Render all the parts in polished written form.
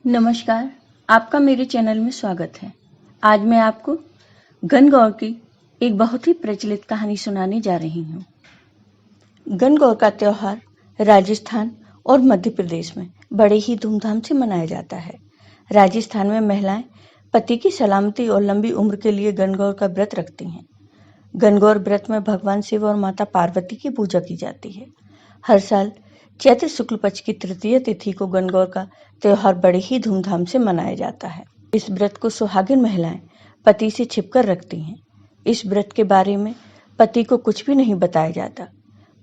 नमस्कार, आपका मेरे चैनल में स्वागत है। आज मैं आपको गणगौर की एक बहुत ही प्रचलित कहानी सुनाने जा रही हूँ। गणगौर का त्योहार राजस्थान और मध्य प्रदेश में बड़े ही धूमधाम से मनाया जाता है। राजस्थान में महिलाएं पति की सलामती और लंबी उम्र के लिए गणगौर का व्रत रखती हैं। गणगौर व्रत में भगवान शिव और माता पार्वती की पूजा की जाती है। हर साल चैत्र शुक्ल पक्ष की तृतीय तिथि को गणगौर का त्योहार बड़े ही धूमधाम से मनाया जाता है। इस व्रत को सुहागिन महिलाएं पति से छिपकर रखती हैं। इस व्रत के बारे में पति को कुछ भी नहीं बताया जाता।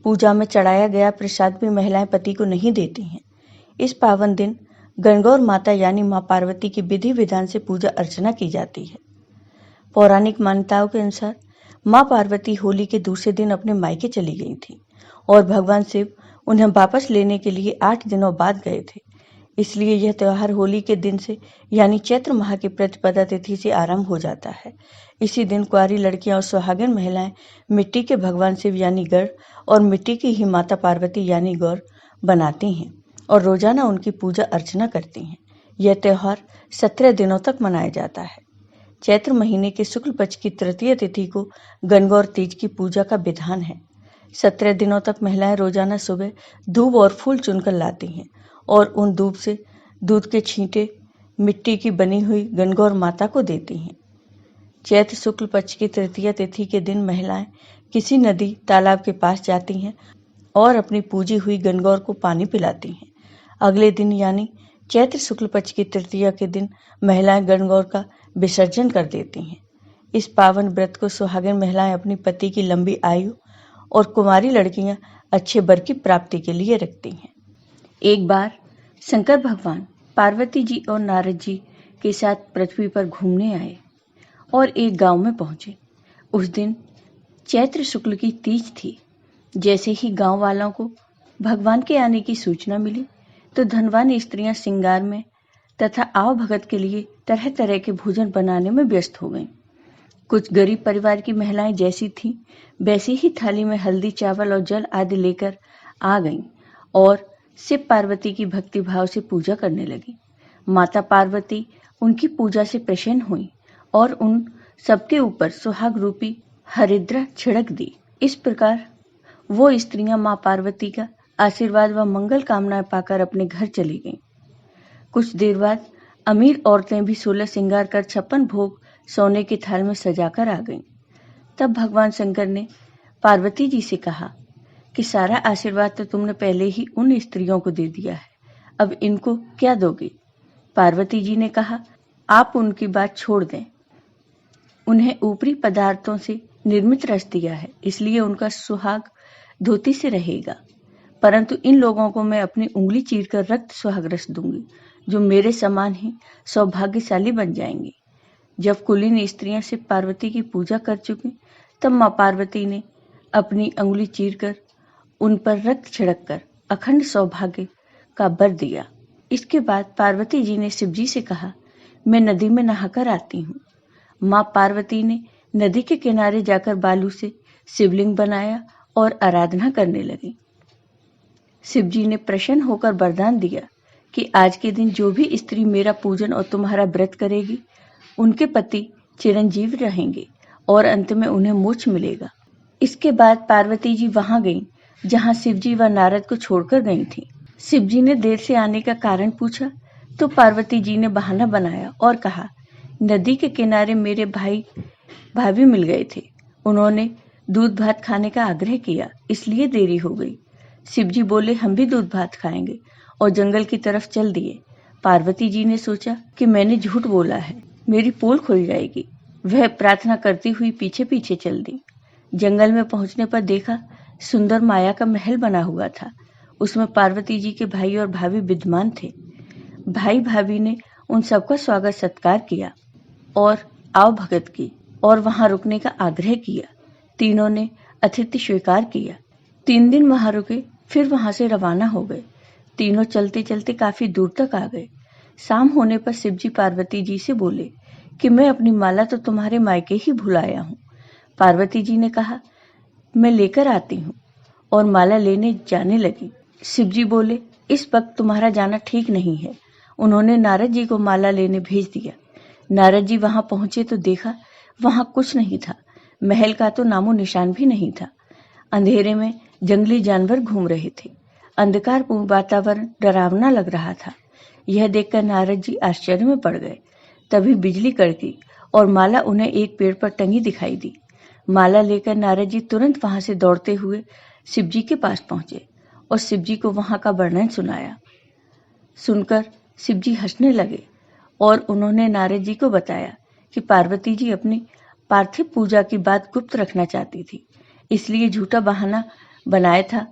पूजा में चढ़ाया गया प्रसाद भी महिलाएं पति को नहीं देती हैं। इस पावन दिन गणगौर माता यानी मां पार्वती की विधि विधान से पूजा अर्चना की जाती है। पौराणिक मान्यताओं के अनुसार मां पार्वती होली के दूसरे दिन अपने मायके चली गई थी और भगवान शिव उन्हें वापस लेने के लिए 8 दिनों बाद गए थे। इसलिए यह त्योहार होली के दिन से यानी चैत्र माह की प्रतिपदा तिथि से आरंभ हो जाता है। इसी दिन कुंवारी लड़कियां और सुहागिन महिलाएं मिट्टी के भगवान शिव यानी गढ़ और मिट्टी की ही माता पार्वती यानी गौर बनाती हैं और रोजाना उनकी पूजा अर्चना करती हैं। यह त्योहार 17 दिनों तक मनाया जाता है। चैत्र महीने के शुक्ल पक्ष की तृतीय तिथि को गणगौर तीज की पूजा का विधान है। 17 दिनों तक महिलाएं रोजाना सुबह दूब और फूल चुनकर लाती हैं और उन दूब से दूध के छींटे मिट्टी की बनी हुई गणगौर माता को देती हैं। चैत्र शुक्ल पक्ष की तृतीय तिथि के दिन महिलाएं किसी नदी तालाब के पास जाती हैं और अपनी पूजी हुई गणगौर को पानी पिलाती हैं। अगले दिन यानी चैत्र शुक्ल पक्ष की तृतीया के दिन महिलाएं गणगौर का विसर्जन कर देती हैं। इस पावन व्रत को सुहागिन महिलाएं अपनी पति की लंबी आयु और कुंवारी लड़कियां अच्छे वर की प्राप्ति के लिए रखती हैं। एक बार शंकर भगवान पार्वती जी और नारद जी के साथ पृथ्वी पर घूमने आए और एक गांव में पहुंचे। उस दिन चैत्र शुक्ल की तीज थी। जैसे ही गांव वालों को भगवान के आने की सूचना मिली तो धनवान स्त्रियां श्रृंगार में तथा आव भगत के लिए तरह तरह के भोजन बनाने में व्यस्त हो गईं। कुछ गरीब परिवार की महिलाएं जैसी थीं वैसी ही थाली में हल्दी चावल और जल आदि लेकर आ गईं और शिव पार्वती की भक्ति भाव से पूजा करने लगी। माता पार्वती उनकी पूजा से प्रसन्न हुई और उन सबके ऊपर सुहाग रूपी हरिद्रा छिड़क दी। इस प्रकार वो स्त्रियां मां पार्वती का आशीर्वाद व मंगल कामनाएं पाकर अपने घर चली गईं। कुछ देर बाद अमीर औरतें भी 16 श्रृंगार कर 56 भोग सोने की थाल में सजाकर आ गईं। तब भगवान शंकर ने पार्वती जी से कहा कि सारा आशीर्वाद तो तुमने पहले ही उन स्त्रियों को दे दिया है, अब इनको क्या दोगे? पार्वती जी ने कहा, आप उनकी बात छोड़ दें। उन्हें ऊपरी पदार्थों से निर्मित रस दिया है, इसलिए उनका सुहाग धोती से रहेगा, परंतु इन लोगों को मैं अपनी उंगली चीरकर रक्त सुहाग रस दूंगी, जो मेरे समान ही सौभाग्यशाली बन जाएंगी। जब कुलीन स्त्रियां शिव पार्वती की पूजा कर चुकी तब मां पार्वती ने अपनी अंगुली चीरकर उन पर रक्त छिड़ककर अखंड सौभाग्य का वर दिया। इसके बाद पार्वती जी ने शिव जी से कहा, मैं नदी में नहाकर आती हूँ। मां पार्वती ने नदी के किनारे जाकर बालू से शिवलिंग बनाया और आराधना करने लगी। शिव जी ने प्रसन्न होकर वरदान दिया कि आज के दिन जो भी स्त्री मेरा पूजन और तुम्हारा व्रत करेगी उनके पति चिरंजीव रहेंगे और अंत में उन्हें मोक्ष मिलेगा। इसके बाद पार्वती जी वहां गईं जहां शिव जी व नारद को छोड़कर गई थीं। शिव जी ने देर से आने का कारण पूछा तो पार्वती जी ने बहाना बनाया और कहा, नदी के किनारे मेरे भाई भाभी मिल गए थे, उन्होंने दूध भात खाने का आग्रह किया, इसलिए देरी हो गई। शिव जी बोले, हम भी दूध भात खाएंगे और जंगल की तरफ चल दिए। पार्वती जी ने सोचा कि मैंने झूठ बोला है, मेरी पोल खुल जाएगी। वह प्रार्थना करती हुई पीछे पीछे चल दी। जंगल में पहुंचने पर देखा सुंदर माया का महल बना हुआ था। उसमें पार्वती जी के भाई और भाभी विद्यमान थे। भाई भाभी ने उन सबका स्वागत सत्कार किया और आव भगत की और वहां रुकने का आग्रह किया। तीनों ने अतिथि स्वीकार किया। 3 दिन वहां रुके, फिर वहां से रवाना हो गए। तीनों चलते चलते काफी दूर तक आ गए। शाम होने पर शिव जी पार्वती जी से बोले कि मैं अपनी माला तो तुम्हारे मायके ही भुलाया हूँ। पार्वती जी ने कहा, मैं लेकर आती हूँ और माला लेने जाने लगी। शिव जी बोले, इस वक्त तुम्हारा जाना ठीक नहीं है, उन्होंने नारद जी को माला लेने भेज दिया। नारद जी वहां पहुंचे तो देखा वहां कुछ नहीं था। महल का तो नामो निशान भी नहीं था। अंधेरे में जंगली जानवर घूम रहे थे। अंधकारपूर्ण वातावरण डरावना लग रहा था। यह देखकर नारद जी आश्चर्य में पड़ गए। तभी बिजली कड़की और माला उन्हें एक पेड़ पर टंगी दिखाई दी। माला लेकर नारद जी तुरंत वहां से दौड़ते हुए शिव जी के पास पहुंचे और शिव जी को वहां का वर्णन सुनाया। सुनकर शिव जी हंसने लगे और उन्होंने नारद जी को बताया कि पार्वती जी अपनी पार्थिव पूजा की बात गुप्त रखना चाहती थी, इसलिए झूठा बहाना बनाया था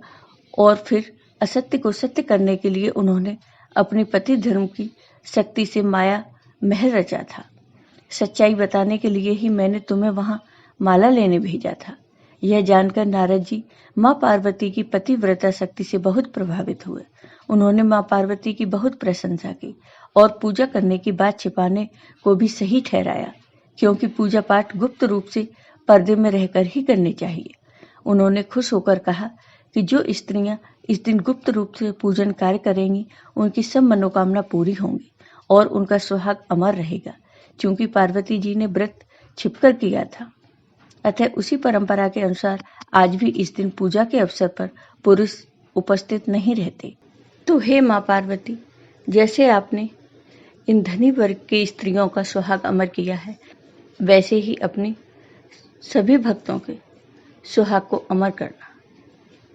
और फिर असत्य को सत्य करने के लिए उन्होंने अपने पति धर्म की शक्ति से माया महल रचा था। सच्चाई बताने के लिए ही मैंने तुम्हें वहां माला लेने भेजा था। यह जानकर नारद जी मां पार्वती की पतिव्रता शक्ति से बहुत प्रभावित हुए। उन्होंने मां पार्वती की बहुत प्रशंसा की और पूजा करने की बात छिपाने को भी सही ठहराया, क्योंकि पूजा पाठ गुप्त रूप से पर्दे में रहकर ही करनी चाहिए। उन्होंने खुश होकर कहा कि जो स्त्रियां इस दिन गुप्त रूप से पूजन कार्य करेंगी उनकी सब मनोकामना पूरी होंगी और उनका सुहाग अमर रहेगा, क्योंकि पार्वती जी ने व्रत छिपकर किया था। अतः उसी परंपरा के अनुसार आज भी इस दिन पूजा के अवसर पर पुरुष उपस्थित नहीं रहते। तो हे मां पार्वती, जैसे आपने इन धनी वर्ग की स्त्रियों का सुहाग अमर किया है, वैसे ही अपने सभी भक्तों के सुहाग को अमर करना।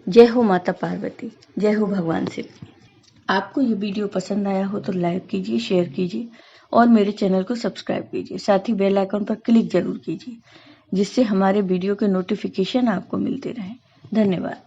जय हो माता पार्वती, जय हो भगवान शिव। आपको ये वीडियो पसंद आया हो तो लाइक कीजिए, शेयर कीजिए और मेरे चैनल को सब्सक्राइब कीजिए। साथ ही बेल आइकन पर क्लिक जरूर कीजिए, जिससे हमारे वीडियो के नोटिफिकेशन आपको मिलते रहें। धन्यवाद।